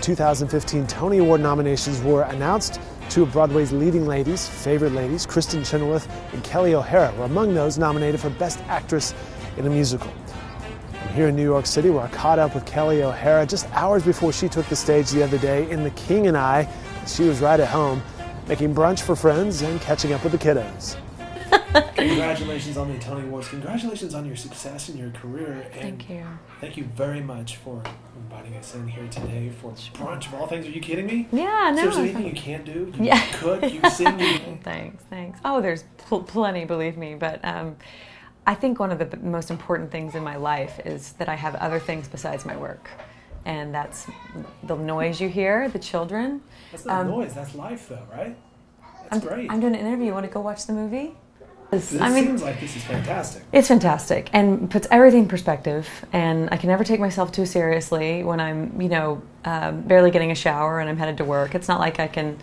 2015 Tony Award nominations were announced. Two of Broadway's leading ladies, favorite ladies, Kristen Chenoweth and Kelli O, were among those nominated for Best Actress in a Musical. I'm here in New York City, where I caught up with Kelli O just hours before she took the stage the other day in The King and I. She was right at home, making brunch for friends and catching up with the kiddos. Congratulations on the Tony Awards. Congratulations on your success in your career. And thank you. Thank you very much for inviting us in here today for brunch of all things. Are you kidding me? Yeah, no. So is there anything you can't do? You cook, you sing, you... Thanks. Oh, there's plenty, believe me. But I think one of the most important things in my life is that I have other things besides my work. And that's the noise you hear, the children. That's not noise, that's life though, right? That's great. I'm doing an interview. You want to go watch the movie? Seems like this is fantastic. It's fantastic and puts everything in perspective. And I can never take myself too seriously when I'm, barely getting a shower and I'm headed to work. It's not like I can,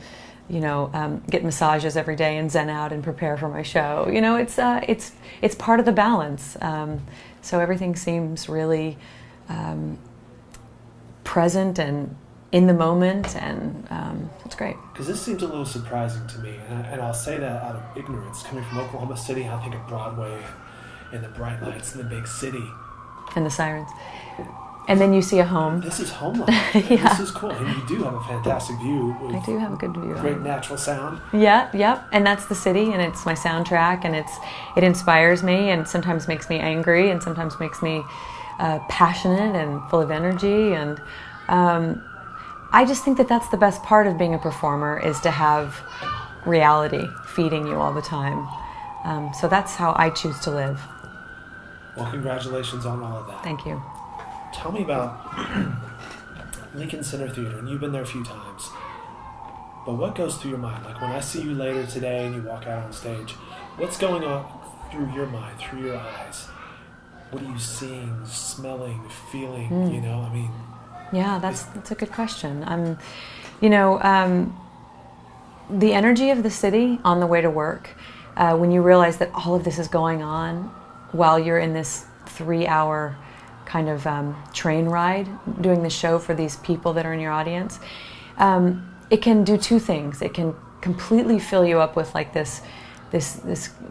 get massages every day and zen out and prepare for my show. It's part of the balance. So everything seems really present and in the moment, and it's great. Because this seems a little surprising to me, and I'll say that out of ignorance. Coming from Oklahoma City, I think of Broadway and the bright lights and the big city. And the sirens. And then you see a home. This is homeland. Yeah. This is cool. And you do have a fantastic view. I do have a good view. Great natural sound. Yeah. And that's the city, and it's my soundtrack, and it inspires me, and sometimes makes me angry, and sometimes makes me passionate and full of energy, and I just think that that's the best part of being a performer, is to have reality feeding you all the time. So that's how I choose to live. Well, congratulations on all of that. Thank you. Tell me about Lincoln Center Theater, and you've been there a few times. But what goes through your mind? Like when I see you later today and you walk out on stage, what's going on through your mind, through your eyes? What are you seeing, smelling, feeling, Yeah, that's a good question. The energy of the city on the way to work, when you realize that all of this is going on while you're in this 3-hour kind of train ride doing the show for these people that are in your audience, it can do two things. It can completely fill you up with like this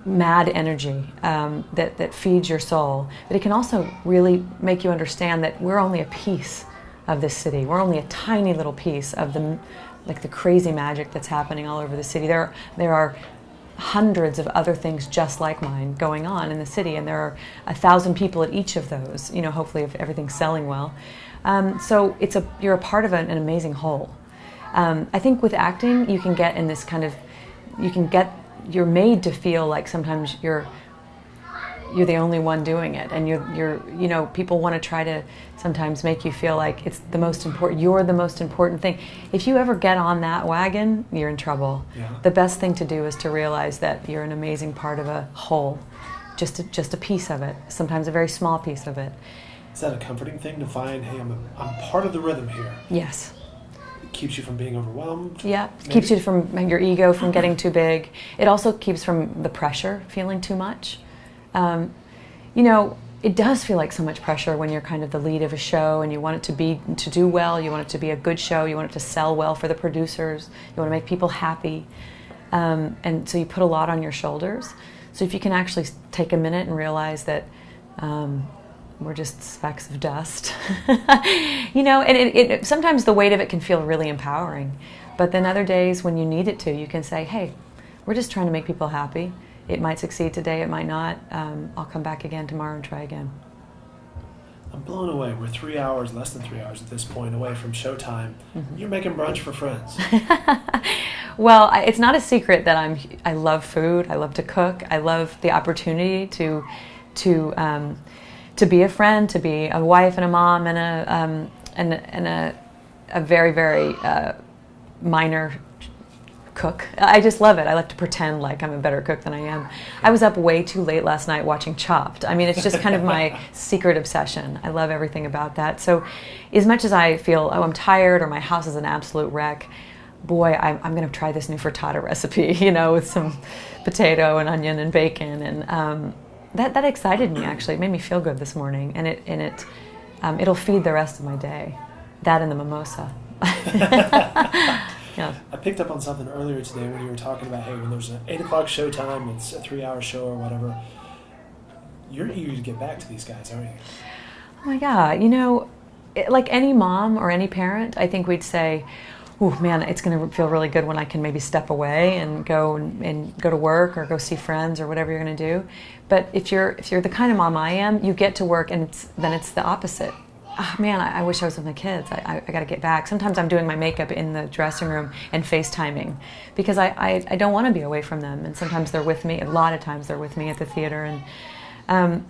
mad energy that feeds your soul, but it can also really make you understand that we're only a piece of this city. We're only a tiny little piece of the crazy magic that's happening all over the city. There are hundreds of other things just like mine going on in the city, and there are 1,000 people at each of those. Hopefully, if everything's selling well. So you're a part of an amazing whole. I think with acting, you can get in this kind of, you're made to feel like sometimes you're the only one doing it, and people want to try to sometimes make you feel like it's the most important, you're the most important thing. If you ever get on that wagon, you're in trouble. Yeah. The best thing to do is to realize that you're an amazing part of a whole, just a piece of it, sometimes a very small piece of it. Is that a comforting thing to find, hey, I'm part of the rhythm here? Yes. It keeps you from being overwhelmed? Yeah, it keeps you from your ego from getting too big. It also keeps from the pressure, feeling too much. It does feel like so much pressure when you're kind of the lead of a show and you want it to do well, you want it to be a good show, you want it to sell well for the producers, you want to make people happy, and so you put a lot on your shoulders. So if you can actually take a minute and realize that we're just specks of dust, and sometimes the weight of it can feel really empowering, but then other days when you need it to, you can say, hey, we're just trying to make people happy. It might succeed today, it might not. I'll come back again tomorrow and try again. I'm blown away. We're 3 hours, less than 3 hours at this point, away from showtime. Mm-hmm. You're making brunch for friends. Well, it's not a secret that I love food. I love to cook. I love the opportunity to be a friend, to be a wife and a mom and a very, very minor cook. I just love it. I like to pretend like I'm a better cook than I am. I was up way too late last night watching Chopped. I mean, it's just kind of my secret obsession. I love everything about that. So as much as I feel, I'm tired or my house is an absolute wreck, boy, I'm going to try this new frittata recipe, with some potato and onion and bacon. And that excited me, actually. It made me feel good this morning. And it'll feed the rest of my day. That and the mimosa. Yeah. I picked up on something earlier today when you were talking about, hey, when there's an 8 o'clock show time, it's a 3-hour show or whatever. You're eager to get back to these guys, aren't you? Oh my God, like any mom or any parent, I think we'd say, oh man, it's going to feel really good when I can maybe step away and go to work or go see friends or whatever you're going to do. But if you're the kind of mom I am, you get to work and then it's the opposite. Oh, man, I wish I was with my kids. I got to get back. Sometimes I'm doing my makeup in the dressing room and FaceTiming because I don't want to be away from them. And sometimes they're with me. A lot of times they're with me at the theater. And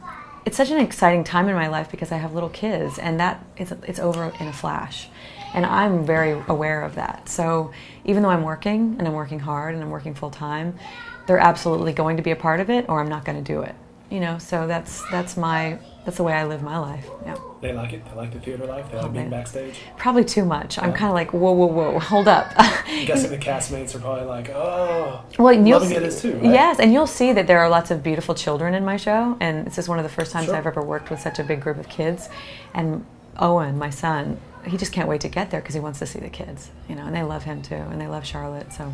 it's such an exciting time in my life because I have little kids, and it's over in a flash. And I'm very aware of that. So even though I'm working, and I'm working hard, and I'm working full time, they're absolutely going to be a part of it, or I'm not going to do it. So that's the way I live my life. Yeah. They like it. They like the theater life. They like being backstage. Probably too much. I'm kind of like, whoa, hold up. I'm guessing the castmates are probably like, oh, well, loving it as too, right? Yes, and you'll see that there are lots of beautiful children in my show, and this is one of the first times Sure. I've ever worked with such a big group of kids. And Owen, my son, he just can't wait to get there because he wants to see the kids, and they love him too, and they love Charlotte. So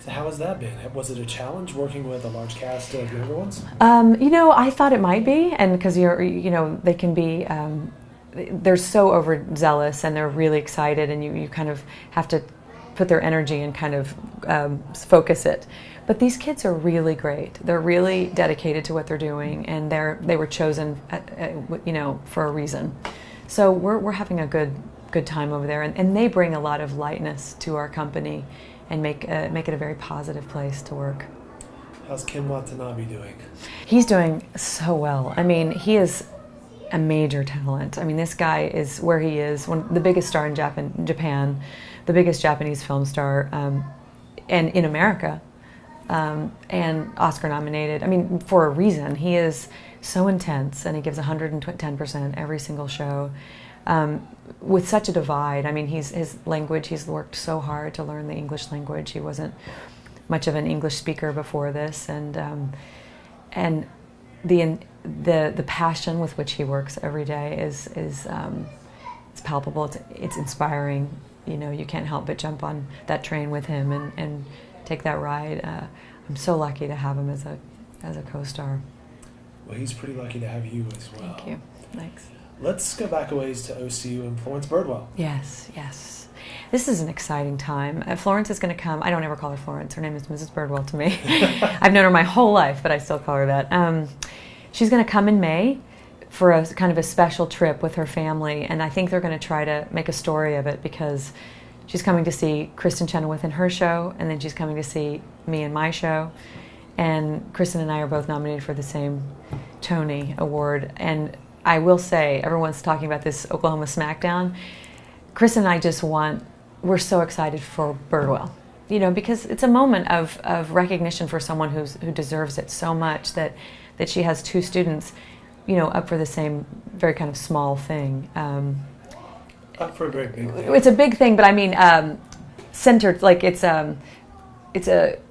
how has that been? Was it a challenge working with a large cast of younger ones? I thought it might be, and because they can be, they're so overzealous and they're really excited, and you kind of have to put their energy and kind of focus it. But these kids are really great. They're really dedicated to what they're doing, and they were chosen, for a reason. So we're having a good time over there, and they bring a lot of lightness to our company and make it a very positive place to work. How's Ken Watanabe doing? He's doing so well. I mean, he is a major talent. I mean, this guy is where he is, the biggest star in Japan, the biggest Japanese film star, and in America, and Oscar nominated. I mean, for a reason. He is so intense, and he gives 110% every single show. With such a divide. I mean, his language, he's worked so hard to learn the English language. He wasn't much of an English speaker before this, and the passion with which he works every day is it's palpable. It's inspiring. You can't help but jump on that train with him and take that ride. I'm so lucky to have him as a co-star. Well, he's pretty lucky to have you as well. Thank you. Thanks. Let's go back a ways to OCU and Florence Birdwell. Yes. This is an exciting time. Florence is going to come. I don't ever call her Florence. Her name is Mrs. Birdwell to me. I've known her my whole life, but I still call her that. She's going to come in May for a kind of a special trip with her family, and I think they're going to try to make a story of it because she's coming to see Kristen Chenoweth in her show, and then she's coming to see me in my show. And Kristen and I are both nominated for the same Tony Award, and I will say, everyone's talking about this Oklahoma Smackdown. Kristen and I we're so excited for Birdwell, because it's a moment of recognition for someone who deserves it so much that she has 2 students, up for the same very kind of small thing. Up for a very big thing. It's a big thing, but I mean, centered, like it's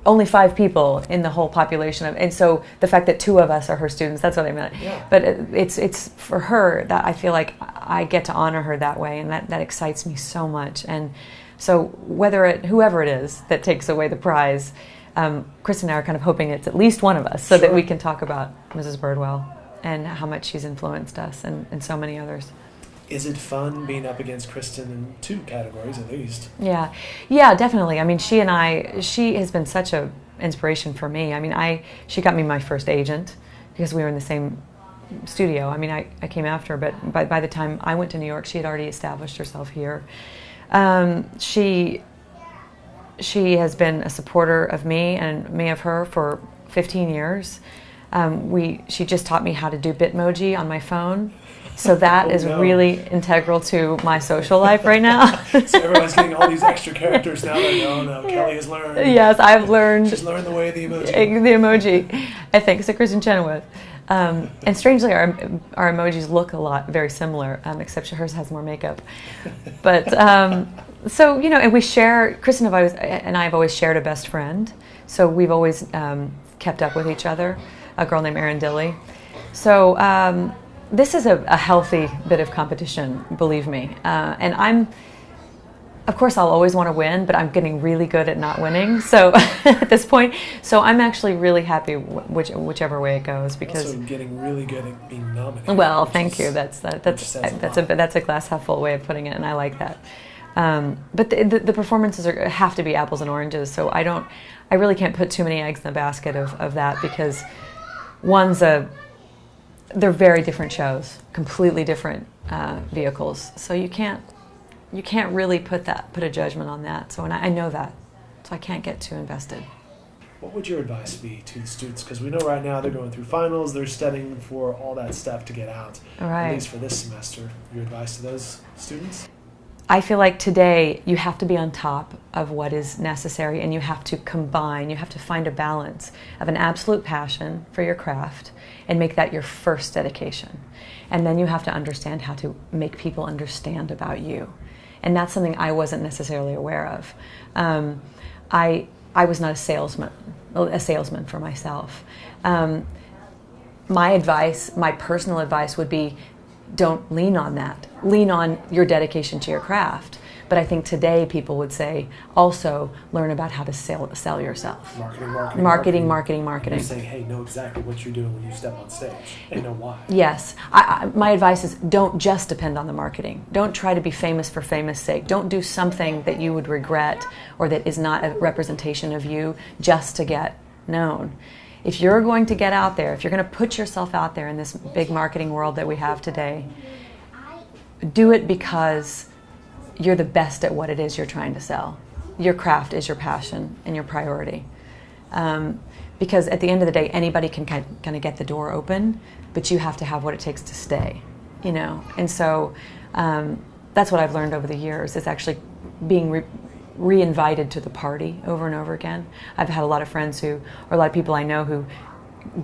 only 5 people in the whole population and so the fact that 2 of us are her students, that's what I meant. Yeah. But it's for her that I feel like I get to honor her that way, and that excites me so much. And so whoever it is that takes away the prize, Kristen and I are kind of hoping it's at least one of us, so that we can talk about Mrs. Birdwell and how much she's influenced us and so many others. Is it fun being up against Kristen in 2 categories at least? Yeah, definitely. I mean, she has been such an inspiration for me. I mean, she got me my first agent because we were in the same studio. I mean, I came after her, but by the time I went to New York, she had already established herself here. She has been a supporter of me and me of her for 15 years. She just taught me how to do Bitmoji on my phone. So that is really integral to my social life right now. So everyone's getting all these extra characters now that Kelli has learned. Yes, I've learned. She's learned the way of the emoji. The emoji. Thanks to Kristen Chenoweth. And strangely, our emojis look very similar, except hers has more makeup. But so and we share. Kristen and I have always shared a best friend, so we've always kept up with each other. A girl named Erin Dilly. So. This is a healthy bit of competition, believe me. And Of course, I'll always want to win, but I'm getting really good at not winning. So at this point, so I'm actually really happy whichever way it goes, because also getting really good at being nominated. Well, thank you. That's a glass half full way of putting it, and I like that. But the performances have to be apples and oranges. So I really can't put too many eggs in the basket of that, because they're very different shows, completely different vehicles. So you can't really put a judgment on that. So, and I know that, so I can't get too invested. What would your advice be to the students? Because we know right now they're going through finals, they're studying for all that stuff to get out, right. At least for this semester. Your advice to those students? I feel like today you have to be on top of what is necessary, and you have to combine, you have to find a balance of an absolute passion for your craft and make that your first dedication. And then you have to understand how to make people understand about you. And that's something I wasn't necessarily aware of. I was not a salesman for myself. My personal advice would be, don't lean on that. Lean on your dedication to your craft. But I think today people would say, also learn about how to sell yourself. Marketing. And you're saying, hey, know exactly what you're doing when you step on stage, and know why. Yes. My advice is, don't just depend on the marketing. Don't try to be famous for famous sake. Don't do something that you would regret or that is not a representation of you just to get known. If you're going to get out there, if you're going to put yourself out there in this big marketing world that we have today, do it because you're the best at what it is you're trying to sell. Your craft is your passion and your priority. Because at the end of the day, anybody can kind of get the door open, but you have to have what it takes to stay, you know? And so that's what I've learned over the years, is actually being re-invited to the party over and over again. I've had a lot of friends or a lot of people I know who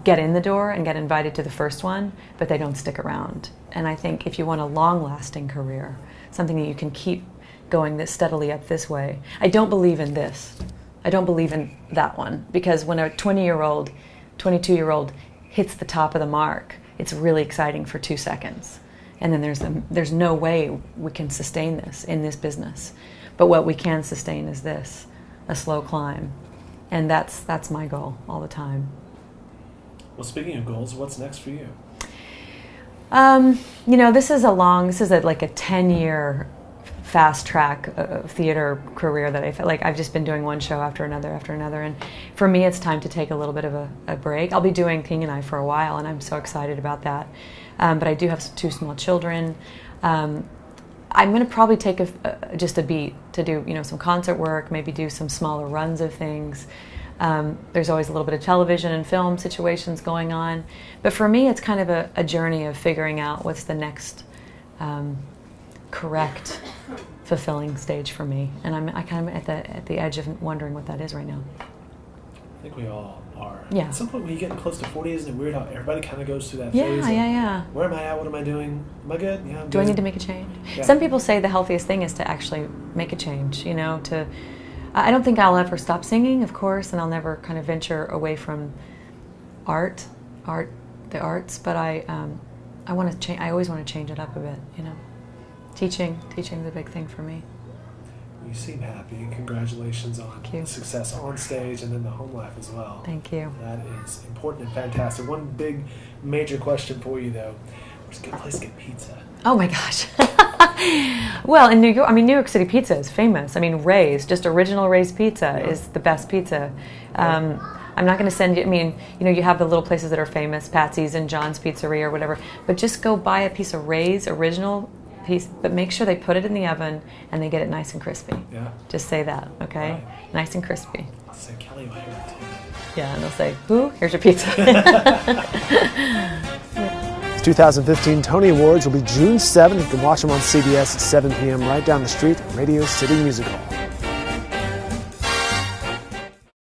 get in the door and get invited to the first one, but they don't stick around. And I think if you want a long-lasting career, something that you can keep going this steadily up this way. I don't believe in this. I don't believe in that one, because when a 20-year-old, 22-year-old hits the top of the mark, it's really exciting for 2 seconds. And then there's no way we can sustain this in this business. But what we can sustain is this, a slow climb. And that's my goal all the time. Well, speaking of goals, what's next for you? You know, this is like a 10-year fast track theater career that I feel like I've just been doing one show after another. And for me, it's time to take a little bit of a break. I'll be doing King and I for a while, and I'm so excited about that. But I do have 2 small children. I'm going to probably take just a beat to do, you know, some concert work, maybe do some smaller runs of things. There's always a little bit of television and film situations going on. But for me, it's kind of a journey of figuring out what's the next correct, fulfilling stage for me. And I'm kind of at the edge of wondering what that is right now. I think we all are. Yeah. At some point when you get close to 40, isn't it weird how everybody kind of goes through that phase? Yeah. Where am I at? What am I doing? Am I good? Yeah, I'm Do good. I need to make a change? Yeah. Some people say the healthiest thing is to actually make a change, you know, I don't think I'll ever stop singing, of course, and I'll never kind of venture away from the arts, but I want to change. I always want to change it up a bit, you know. Teaching's a big thing for me. You seem happy. Congratulations on success on stage and then the home life as well. Thank you. That is important and fantastic. One big major question for you, though. Where's a good place to get pizza? Oh my gosh. Well, in New York, New York City pizza is famous. Ray's, just original Ray's pizza is the best pizza. I'm not going to send you, you have the little places that are famous, Patsy's and John's Pizzeria or whatever, but just go buy a piece of Ray's original piece, but make sure they put it in the oven and they get it nice and crispy. Yeah. Just say that, okay? Right. Nice and crispy. I'll say Kelli O here too. Yeah, and they'll say, who? Here's your pizza. 2015 Tony Awards will be June 7th. You can watch them on CBS at 7 p.m. right down the street at Radio City Music Hall.